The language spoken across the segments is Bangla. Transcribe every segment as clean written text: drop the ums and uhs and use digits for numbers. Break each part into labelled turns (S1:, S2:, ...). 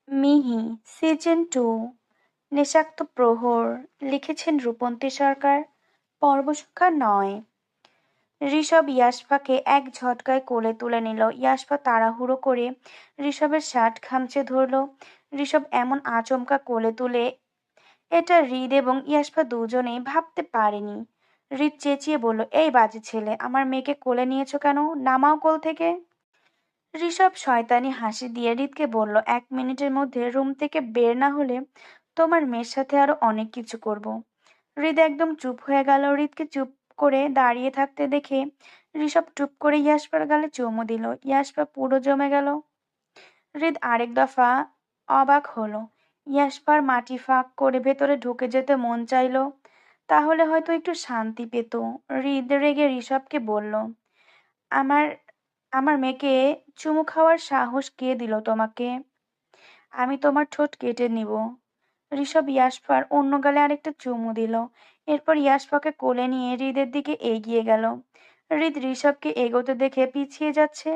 S1: মিহি সিজন 2 নেশাক্ত প্রহর লিখেছেন রূপন্তী সরকার পর্বসংখ্যা 9। ঋষভ ইয়াশফাকে এক ঝটকায় কোলে তুলে নিল। ইয়াশফা তাড়াহুড়ো করে ঋষভের শার্ট খামচে ধরল। ঋষভ এমন আচমকা কোলে তুলে এটা হৃদ এবং ইয়াশফা দুজনেই ভাবতে পারেনি। হৃদ চেঁচিয়ে বলল, এই বাজে ছেলে, আমার মেয়েকে কোলে নিয়েছো কেন? নামাও কোল থেকে। ঋষভ শয়তানি হাসি দিয়ে হৃদকে বলল, 1 মিনিটের মধ্যে রুম থেকে বের না হলে তোমার মেয়ের সাথে আরো অনেক কিছু করব। হৃদ একদম চুপ হয়ে গেল। হৃদকে চুপ করে দাঁড়িয়ে থাকতে দেখে ঋষভ টুপ করে ইয়াশপার গালে চুমু দিল। ইয়াশপা পুরো জমে গেল। হৃদ আরেক দফা অবাক হলো। ইয়াশপার মাটি ফাঁক করে ভেতরে ঢুকে যেতে মন চাইলো, তাহলে হয়তো একটু শান্তি পেত। হৃদ রেগে ঋষভকে বলল, আমার আমার মেয়েকে চুমু খাওয়ার সাহস কে দিল তোমাকে? আমি তোমার ঠোঁট কেটে নিব। ঋষভ ইয়াশফার অন্য গালে আরেকটা চুমু দিল। এরপর ইয়াশফাকে কোলে নিয়ে হৃদের দিকে এগিয়ে গেল। হৃদ ঋষভকে এগোতে দেখে পিছিয়ে যাচ্ছে।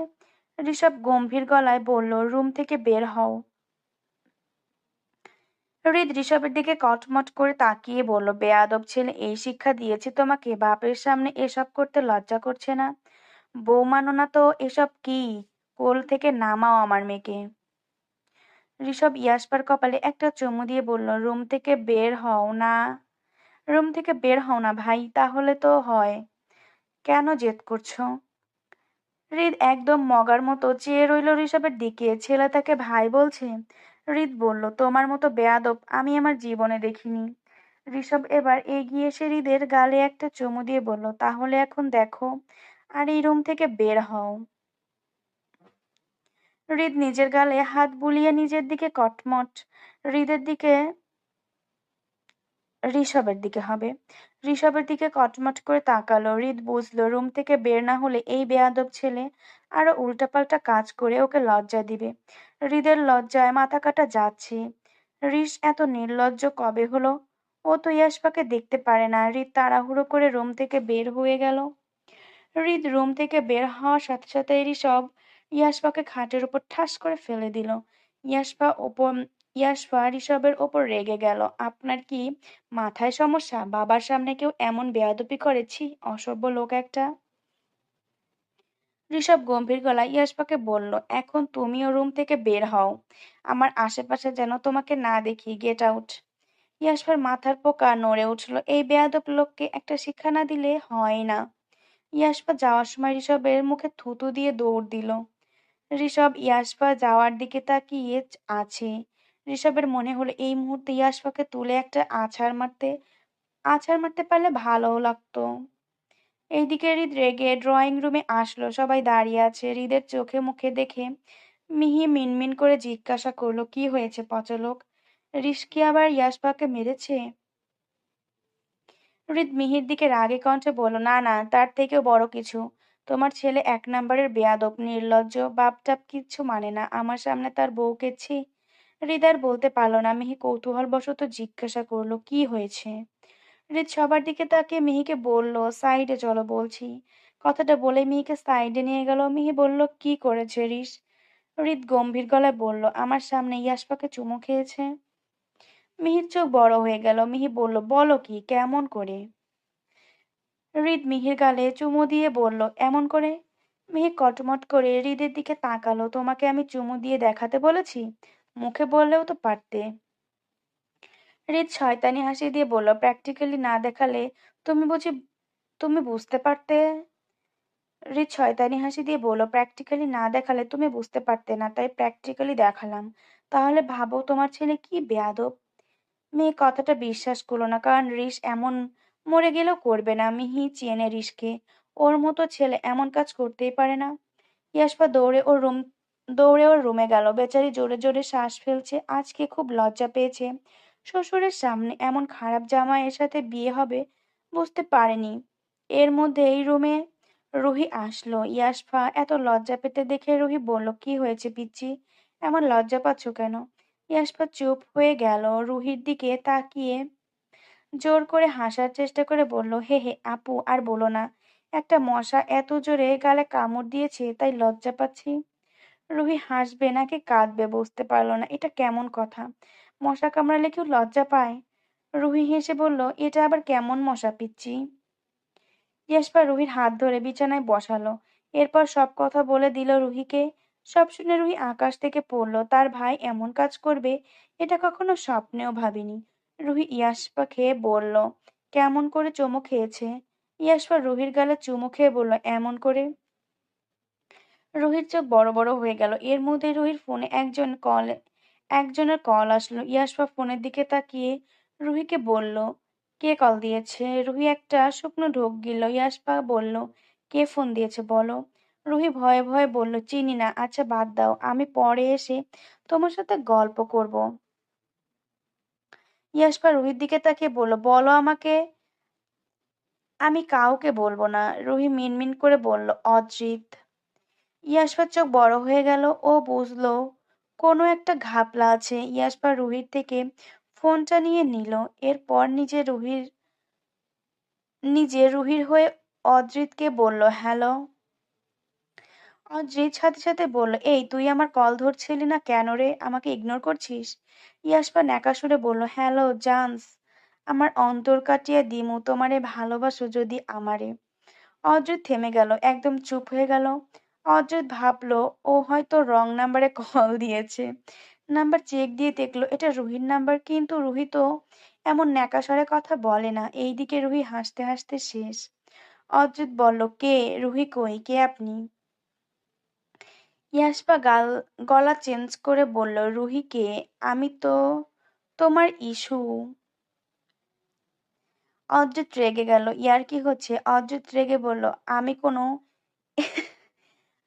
S1: ঋষভ গম্ভীর গলায় বলল, রুম থেকে বের হও। হৃদ ঋষভের দিকে কটমট করে তাকিয়ে বলল, বেয়াদব ছেলে, এই শিক্ষা দিয়েছি তোমাকে? বাপের সামনে এসব করতে লজ্জা করছে না? বউ মানো না তো? এসব কি? কোল থেকে নামাও আমার মেয়েকে। ঋষভ ইয়াশপার কপালে একটা চুমু দিয়ে বলল, রুম থেকে বের হও না। রুম থেকে বের হও না ভাই। তাহলে তো হয়। কেন জেদ করছো? হৃদ একদম মগার মতো চেয়ে রইল ঋষভের দিকে। ছেলে তাকে ভাই বলছে। হৃদ বলল, তোমার মতো বেয়াদব আমি আমার জীবনে দেখিনি। ঋষভ এবার এগিয়ে এসে হৃদের গালে একটা চুমু দিয়ে বলল, তাহলে এখন দেখো আর এই রুম থেকে বের হও। হৃদ নিজের গালে হাত বুলিয়ে নিজের দিকে কটমট হৃদের দিকে ঋষভের দিকে হবে। ঋষভের দিকে কটমট করে তাকালো। হৃদ বুঝলো রুম থেকে বের না হলে এই বেয়াদব ছেলে আরো উল্টাপাল্টা কাজ করে ওকে লজ্জা দিবে। হৃদের লজ্জায় মাথা কাটা যাচ্ছে। ঋষ এত নির্লজ্জ কবে হলো? ও তো ইয়াশপাকে দেখতে পারে না। হৃদ তাড়াহুড়ো করে রুম থেকে বের হয়ে গেল। হৃদ রুম থেকে বের হওয়ার সাথে সাথে ঋষভ ইয়াশপাকে খাটের উপর ঠাস করে ফেলে দিল। ইয়াশপা ঋষভের ওপর রেগে গেল। আপনার কি মাথায় সমস্যা? বাবার সামনে কেউ এমন বেয়াদবি করেছি? অসভ্য লোক একটা। ঋষভ গম্ভীর গলায় ইয়াশপাকে বলল, এখন তুমিও রুম থেকে বের হও। আমার আশেপাশে যেন তোমাকে না দেখি। Get out. ইয়াশপার মাথার পোকা নড়ে উঠল। এই বেয়াদব লোককে একটা শিক্ষা না দিলে হয় না। ইয়াশপা যাওয়ার সময় ঋষভের মুখে থুতু দিয়ে দৌড় দিল। ঋষভ ইয়াশপা যাওয়ার দিকে তাকিয়ে আছে। ঋষভের মনে হলো এই মুহূর্তে ইয়াশপাকে তুলে একটা আছাড় মারতে পারলে ভালো লাগতো। এইদিকে হৃদ রেগে ড্রয়িং রুমে আসলো। সবাই দাঁড়িয়ে আছে। হৃদের চোখে মুখে দেখে মিহি মিনমিন করে জিজ্ঞাসা করলো, কি হয়েছে পচলোক? ঋষ কি আবার ইয়াশপাকে মেরেছে? হৃদ মিহির দিকে রাগে কণ্ঠে বলল, না না, তার থেকেও বড় কিছু। তোমার ছেলে 1 নম্বরের বেয়াদব, নির্লজ্জ, বাপটাপ কিচ্ছু মানে না। আমার সামনে তার বউকে ছি। হৃদ আর বলতে পারল না। মিহি কৌতূহলবশত জিজ্ঞাসা করলো, কি হয়েছে? হৃদ সবার দিকে তাকিয়ে মিহিকে বলল, সাইডে চলো বলছি। কথাটা বলে মিহিকে সাইডে নিয়ে গেল। মিহি বলল, কি করেছে ঋষ? হৃদ গম্ভীর গলায় বলল, আমার সামনে ইয়াশপাকে চুমু খেয়েছে। মিহির চোখ বড় হয়ে গেল। মিহি বলল, বলো কি, কেমন করে? হৃদ মিহির গালে চুমু দিয়ে বলল, এমন করে। মিহি কটমট করে হৃদের দিকে তাকালো। তোমাকে আমি চুমু দিয়ে দেখাতে বলেছি? মুখে বললেও তো পারতে। হৃদ শয়তানি হাসি দিয়ে বলল, প্র্যাকটিক্যালি না দেখালে তুমি বুঝি তুমি বুঝতে পারতে? হৃদ শয়তানি হাসি দিয়ে বলল, প্র্যাকটিক্যালি না দেখালে তুমি বুঝতে পারতে না, তাই প্র্যাকটিক্যালি দেখালাম। তাহলে ভাবো তোমার ছেলে কি বেয়াদব। মেয়ে কথাটা বিশ্বাস করলো না, কারণ ঋষ এমন মরে গেলেও করবে না। মিহি চেনে ঋষকে। ওর মতো ছেলে এমন কাজ করতেই পারে না। ইয়াশপা দৌড়ে ওর রুমে গেল। বেচারি জোরে জোরে শ্বাস ফেলছে। আজকে খুব লজ্জা পেয়েছে। শ্বশুরের সামনে এমন খারাপ জামাইয়ের সাথে বিয়ে হবে বুঝতে পারেনি। এর মধ্যে এই রুমে রুহি আসলো। ইয়াশপা এত লজ্জা পেতে দেখে রুহি বলল, কি হয়েছে পিচ্চি, এমন লজ্জা পাচ্ছ কেন? ইয়াশপা চুপ হয়ে গেল। রুহির দিকে তাকিয়ে জোর করে হাসার চেষ্টা করে বলল, হে হে আপু, আর বলো না, একটা মশা এত জোরে গালে কামড় দিয়েছে তাই লজ্জা পাচ্ছি। রুহি হাসবে নাকি কাঁদবে বুঝতে পারল না। এটা কেমন কথা? মশা কামড়ালে কেউ লজ্জা পায়? রুহি হেসে বলল, এটা আবার কেমন মশা পিচ্চি? ইয়াসপা রুহির হাত ধরে বিছানায় বসালো। এরপর সব কথা বলে দিল রুহিকে। সব শুনে রুহি আকাশ থেকে পড়ল। তার ভাই এমন কাজ করবে এটা কখনো স্বপ্নেও ভাবিনি। রুহি ইয়াসপা খেয়ে বলল, কেমন করে চুমু খেয়েছে? ইয়াসপা রুহির গালে চুমু খেয়ে বলল, এমন করে। রুহির চোখ বড় বড় হয়ে গেল। এর মধ্যে রুহির ফোনে একজনের কল আসলো। ইয়াসপা ফোনের দিকে তাকিয়ে রুহিকে বলল, কে কল দিয়েছে? রুহি একটা শুকনো ঢোক গিলল। ইয়াসপা বলল, কে ফোন দিয়েছে বলো? রুহি ভয়ে ভয়ে বলল, চিনি না। আচ্ছা বাদ দাও, আমি পরে এসে তোমার সাথে গল্প করব। ইয়াসপা রুহির দিকে তাকিয়ে বলল, বলো আমাকে। আমি কাউকে বলবো না। রুহি মিনমিন করে বলল, অদ্রিত। ইয়াসপার চোখ বড় হয়ে গেল। ও বুঝলো কোনো একটা ঘাপলা আছে। ইয়াসপা রুহির থেকে ফোনটা নিয়ে নিল। এরপর নিজে রুহির হয়ে অদ্রিতকে বলল, হ্যালো। অদ্রিত সাথে সাথে বলল, এই তুই আমার কল ধরছিলি না কেন রে? আমাকে ইগনোর করছিস? ইয়াসপা ন্যাকা সুরে বলল, হ্যালো জানস, আমার অন্তর কাটিয়া দিমু তোমারে ভালোবাসো যদি আমারে। অদ্রিত থেমে গেল, একদম চুপ হয়ে গেল। অদ্রিত ভাবলো ও হয়তো রং নাম্বারে কল দিয়েছে। নাম্বার চেক দিয়ে দেখলো এটা রুহির নাম্বার, কিন্তু রুহি তো এমন ন্যাকাস্বরে কথা বলে না। এইদিকে রুহি হাসতে হাসতে শেষ। অদ্রিত বলল, কে? রুহি কই? কে আপনি? ইয়াসপা গলা চেঞ্জ করে বলল, রুহি কে? আমি তো তোমার ইস্যু। অদ্রিত রেগে গেল। ইয়ার কি হচ্ছে? অদ্রিত রেগে বলল,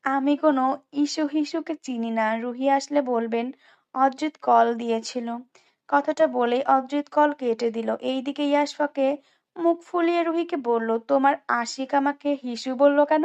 S1: আমি কোনো ইস্যু হিসুকে চিনি না। রুহি আসলে বলবেন অদ্রিত কল দিয়েছিল। কথাটা বলেই অদ্রিত কল কেটে দিল। এইদিকে ইয়াশফাকে মুখ ফুলিয়ে রুহিকে বলল, তোমার আশিক আমাকে হিসু বলল কেন?